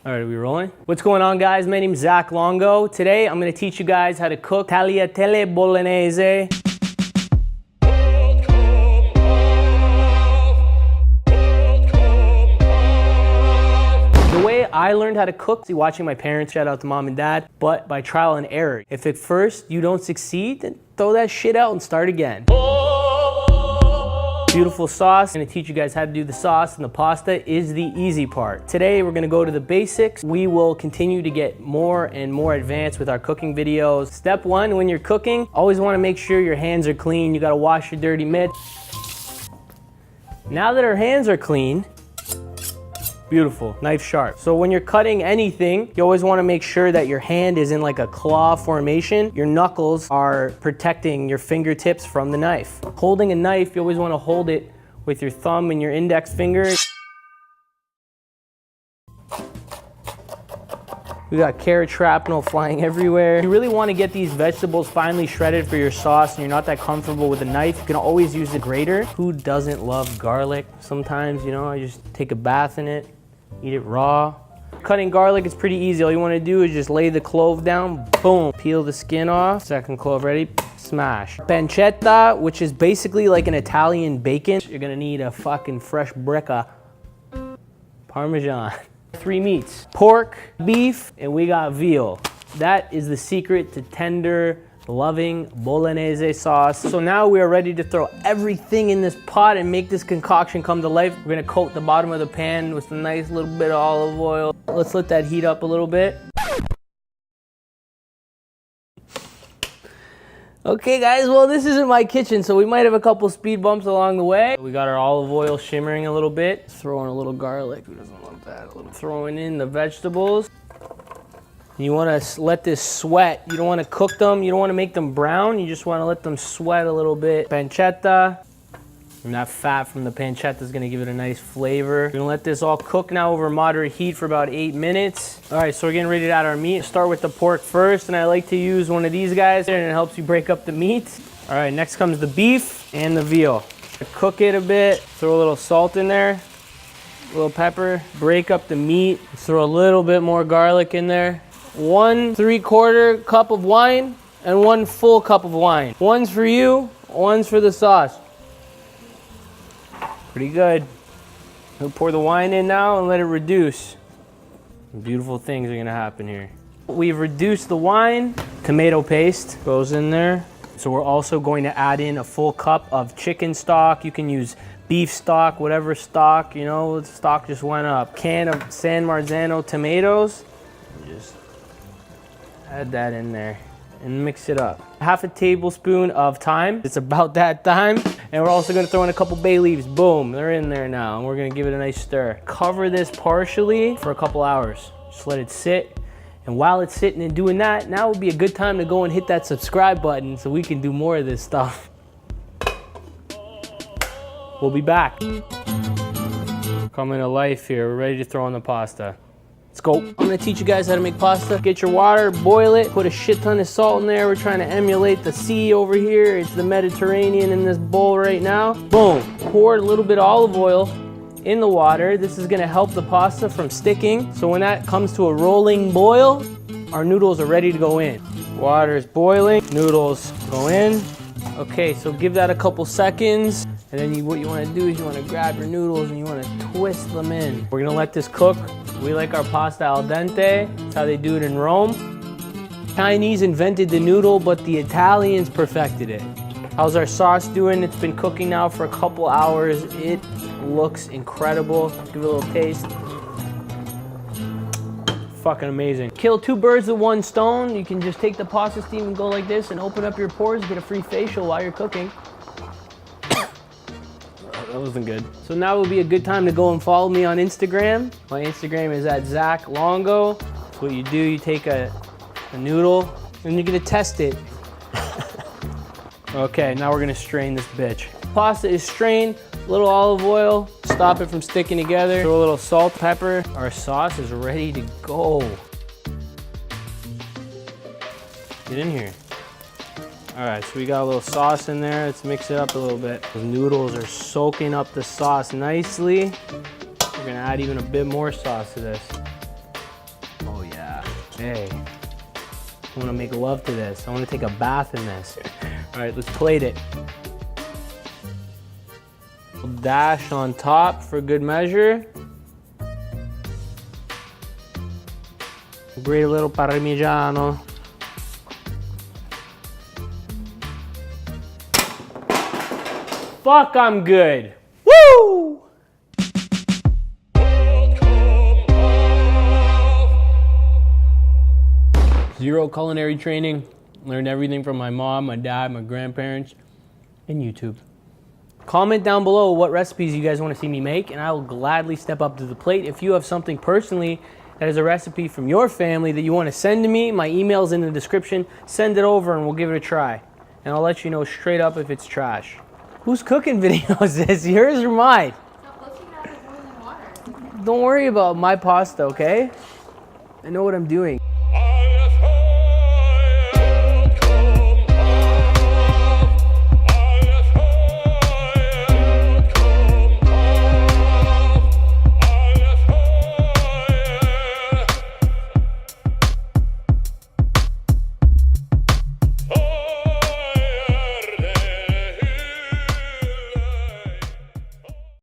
All right, are we rolling? What's going on, guys? My name is Zach Longo. Today, I'm gonna teach you guys how to cook tagliatelle bolognese. The way I learned how to cook, watching my parents, shout out to mom and dad, but by trial and error. If at first you don't succeed, then throw that shit out and start again. Beautiful sauce. I'm gonna teach you guys how to do the sauce, and the pasta is the easy part. Today, we're gonna go to the basics. We will continue to get more and more advanced with our cooking videos. Step one, when you're cooking, always wanna make sure your hands are clean. You gotta wash your dirty mitts. Now that our hands are clean, beautiful, knife sharp. So when you're cutting anything, you always wanna make sure that your hand is in like a claw formation. Your knuckles are protecting your fingertips from the knife. Holding a knife, you always wanna hold it with your thumb and your index finger. We got carrot shrapnel flying everywhere. If you really wanna get these vegetables finely shredded for your sauce and you're not that comfortable with a knife, you can always use a grater. Who doesn't love garlic? Sometimes, you know, I just take a bath in it. Eat it raw. Cutting garlic is pretty easy. All you want to do is just lay the clove down, boom, peel the skin off. Second clove ready, smash. Pancetta, which is basically like an Italian bacon. You're gonna need a fucking fresh brick of Parmesan. 3 meats, pork, beef, and we got veal. That is the secret to tender, loving Bolognese sauce. So now we are ready to throw everything in this pot and make this concoction come to life. We're gonna coat the bottom of the pan with a nice little bit of olive oil. Let's let that heat up a little bit. Okay guys, well this isn't my kitchen, so we might have a couple speed bumps along the way. We got our olive oil shimmering a little bit. Throw in a little garlic, who doesn't love that? A little. Throwing in the vegetables. You want to let this sweat. You don't want to cook them. You don't want to make them brown. You just want to let them sweat a little bit. Pancetta. And that fat from the pancetta is going to give it a nice flavor. We're going to let this all cook now over moderate heat for about 8 minutes. All right, so we're getting ready to add our meat. Start with the pork first, and I like to use one of these guys, and it helps you break up the meat. All right, next comes the beef and the veal. Cook it a bit. Throw a little salt in there. A little pepper. Break up the meat. Throw a little bit more garlic in there. 1 3/4 cup of wine and 1 full cup of wine. One's for you, one's for the sauce. Pretty good. We'll pour the wine in now and let it reduce. Beautiful things are gonna happen here. We've reduced the wine. Tomato paste goes in there. So we're also going to add in a full cup of chicken stock. You can use beef stock, whatever stock, you know, the stock just went up. Can of San Marzano tomatoes. Just add that in there and mix it up. 1/2 tablespoon of thyme. It's about that time. And we're also gonna throw in a couple bay leaves. Boom, they're in there now. And we're gonna give it a nice stir. Cover this partially for a couple hours. Just let it sit. And while it's sitting and doing that, now would be a good time to go and hit that subscribe button so we can do more of this stuff. We'll be back. Coming to life here. We're ready to throw in the pasta. Let's go. I'm gonna teach you guys how to make pasta. Get your water, boil it, put a shit ton of salt in there. We're trying to emulate the sea over here. It's the Mediterranean in this bowl right now. Boom. Pour a little bit of olive oil in the water. This is gonna help the pasta from sticking. So when that comes to a rolling boil, our noodles are ready to go in. Water is boiling, noodles go in. Okay, so give that a couple seconds. And then what you want to do is you want to grab your noodles and you want to twist them in. We're going to let this cook. We like our pasta al dente. That's how they do it in Rome. Chinese invented the noodle, but the Italians perfected it. How's our sauce doing? It's been cooking now for a couple hours. It looks incredible. Give it a little taste. Fucking amazing. Kill 2 birds with 1 stone. You can just take the pasta steam and go like this and open up your pores, get a free facial while you're cooking. That wasn't good. So now would be a good time to go and follow me on Instagram. My Instagram is at Zach Longo. So what you do, you take a noodle and you're gonna test it. Okay, now we're gonna strain this bitch. Pasta is strained, a little olive oil, stop it from sticking together. Throw a little salt, pepper. Our sauce is ready to go. Get in here. All right, so we got a little sauce in there. Let's mix it up a little bit. The noodles are soaking up the sauce nicely. We're gonna add even a bit more sauce to this. Okay. I want to make love to this. I want to take a bath in this. All right, let's plate it. Dash on top for good measure. Grate a little Parmigiano. Fuck, I'm good. Woo! Zero culinary training. Learned everything from my mom, my dad, my grandparents, and YouTube. Comment down below what recipes you guys want to see me make, and I will gladly step up to the plate. If you have something personally that is a recipe from your family that you want to send to me, my email's in the description. Send it over and we'll give it a try. And I'll let you know straight up if it's trash. Whose cooking video is this? Yours or mine? Stop looking at the boiling water. Don't worry about my pasta, okay? I know what I'm doing.